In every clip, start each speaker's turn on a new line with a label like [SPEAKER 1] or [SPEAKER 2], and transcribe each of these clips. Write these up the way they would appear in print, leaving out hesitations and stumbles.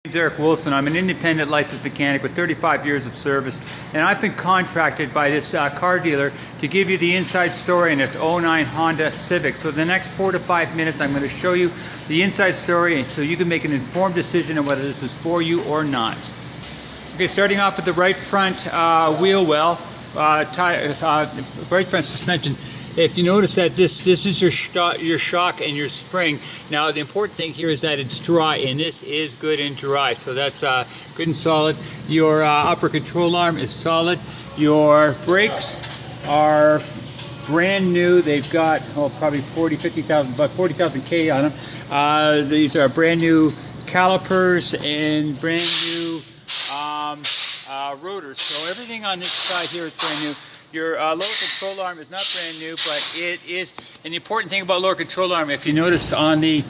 [SPEAKER 1] My name's Eric Wilson. I'm an independent licensed mechanic with 35 years of service, and I've been contracted by this car dealer to give you the inside story in this '09 Honda Civic. So the next 4 to 5 minutes I'm going to show you the inside story so you can make an informed decision on whether this is for you or not. Okay, starting off with the right front wheel well, right front suspension. If you notice that this is your shock and your spring. Now the important thing here is that it's dry, and this is good and dry, so that's good and solid. Your upper control arm is solid. Your brakes are brand new. They've got probably 50,000, about 40,000 K on them. These are brand new calipers and brand new rotors. So everything on this side here is brand new. Your lower control arm is not brand new, but it is. And the important thing about lower control arm, if you notice on the,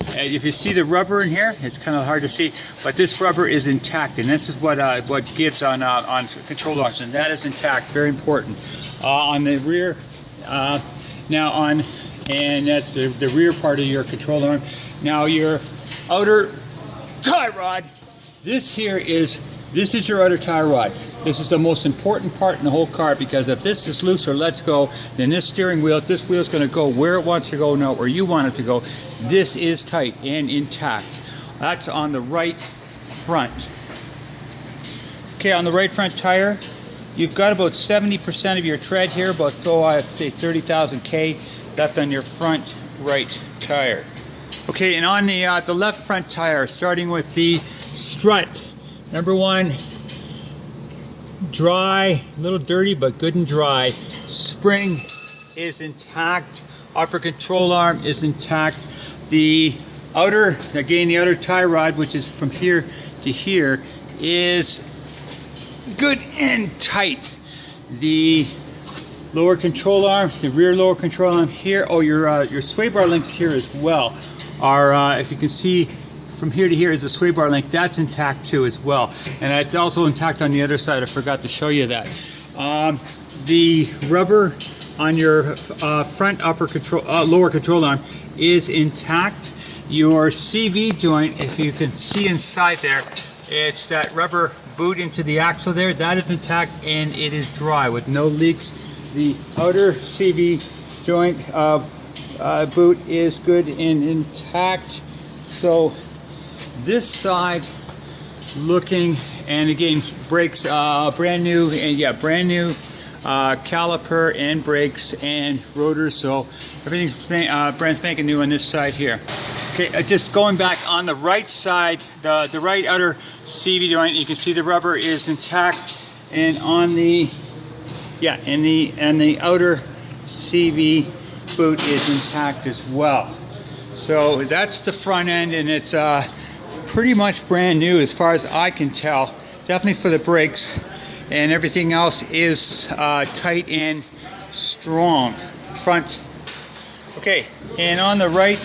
[SPEAKER 1] if you see the rubber in here, it's kind of hard to see, but this rubber is intact, and this is what gives on control arms, and that is intact. Very important. On the rear, and that's the rear part of your control arm. Now your outer tie rod. This is your outer tie rod. This is the most important part in the whole car, because if this is loose or lets go, then this steering wheel, this wheel is going to go where it wants to go, not where you want it to go. This is tight and intact. That's on the right front. Okay, on the right front tire, you've got about 70% of your tread here, about I'd say 30,000 K left on your front right tire. Okay, and on the left front tire, starting with the strut. Number one, dry, a little dirty, but good and dry. Spring is intact. Upper control arm is intact. The outer, again, the outer tie rod, which is from here to here, is good and tight. The lower control arm, the rear lower control arm here, your sway bar links here as well are, if you can see, from here to here is the sway bar link. That's intact too as well, and it's also intact on the other side. I forgot to show you that. The rubber on your front upper control, lower control arm is intact. Your CV joint, if you can see inside there, it's that rubber boot into the axle there. That is intact, and it is dry with no leaks. The outer CV joint boot is good and intact. So this side looking, and again, brakes brand new, and brand new caliper and brakes and rotors, so everything's brand spanking new on this side here. Okay, just going back on the right side, the right outer CV joint, you can see the rubber is intact, and on the and the outer CV boot is intact as well. So that's the front end, and it's pretty much brand new as far as I can tell. Definitely for the brakes, and everything else is tight and strong. Front. Okay, and on the right,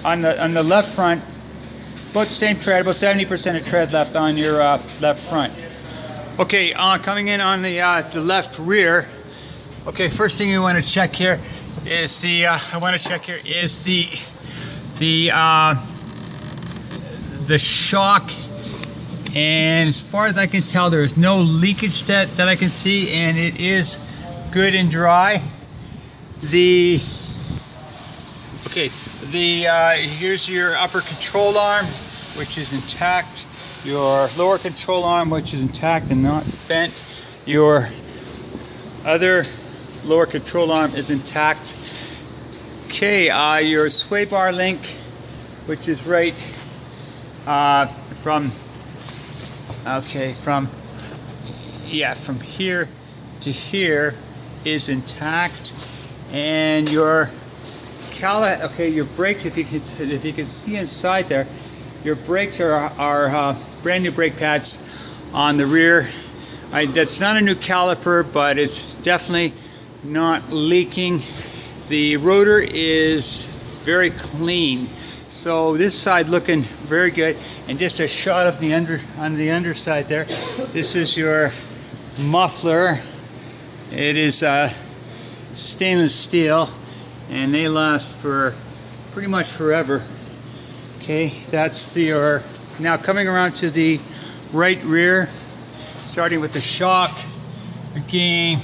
[SPEAKER 1] on the left front, about the same tread, about 70% of tread left on your left front. Okay, coming in on the left rear. Okay, first thing you want to check here is the the shock, and as far as I can tell, there is no leakage that I can see, and it is good and dry. Here's your upper control arm, which is intact. Your lower control arm, which is intact and not bent. Your other lower control arm is intact. Okay, your sway bar link, which is right from here to here is intact, and your your brakes, if you can see inside there, your brakes are brand new brake pads on the rear. That's not a new caliper, but it's definitely not leaking. The rotor is very clean, so this side looking very good. And just a shot of the on the underside there. This is your muffler. It is stainless steel, and they last for pretty much forever. Okay, that's your Now coming around to the right rear, starting with the shock. Again,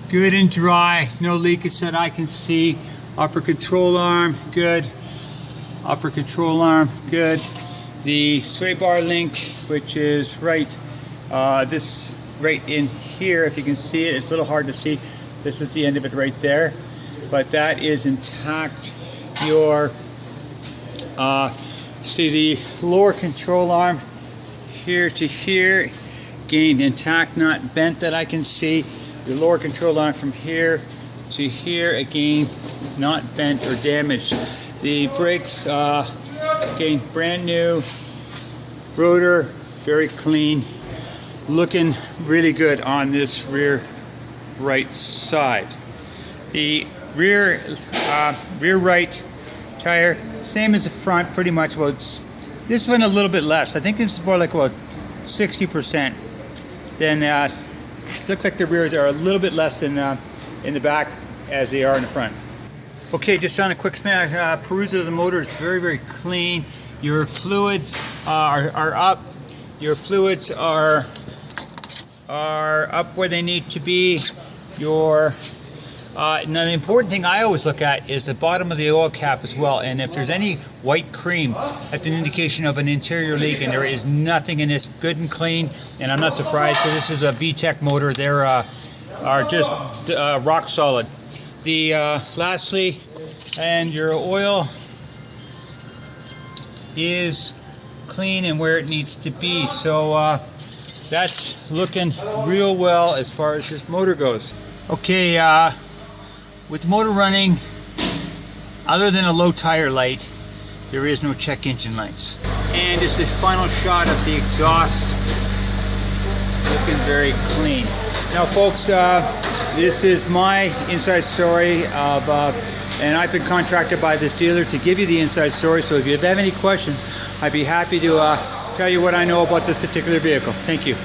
[SPEAKER 1] good and dry, no leakage that I can see. Upper control arm, good. Upper control arm, good. The sway bar link, which is right, this right in here, if you can see it, it's a little hard to see. This is the end of it right there, but that is intact. Your, see the lower control arm here to here, again intact, not bent that I can see. The lower control arm from here to here, again not bent or damaged. The brakes, again brand new. Rotor very clean, looking really good on this rear right side. The rear right tire, same as the front pretty much. Well, this one a little bit less. I think this is more like about 60%. Then looks like the rears are a little bit less than in the back as they are in the front. Okay, just on a quick perusal of the motor, it's very, very clean. Your fluids are up. Your fluids are up where they need to be. Your now the important thing I always look at is the bottom of the oil cap as well, and if there's any white cream, that's an indication of an interior leak, and there is nothing in this. Good and clean, and I'm not surprised because this is a VTEC motor. They're are just rock solid. The lastly, and your oil is clean and where it needs to be, so that's looking real well as far as this motor goes. Okay, with the motor running, other than a low tire light, there is no check engine lights. And it's this final shot of the exhaust, looking very clean. Now folks, this is my inside story of, and I've been contracted by this dealer to give you the inside story, so if you have any questions, I'd be happy to tell you what I know about this particular vehicle. Thank you.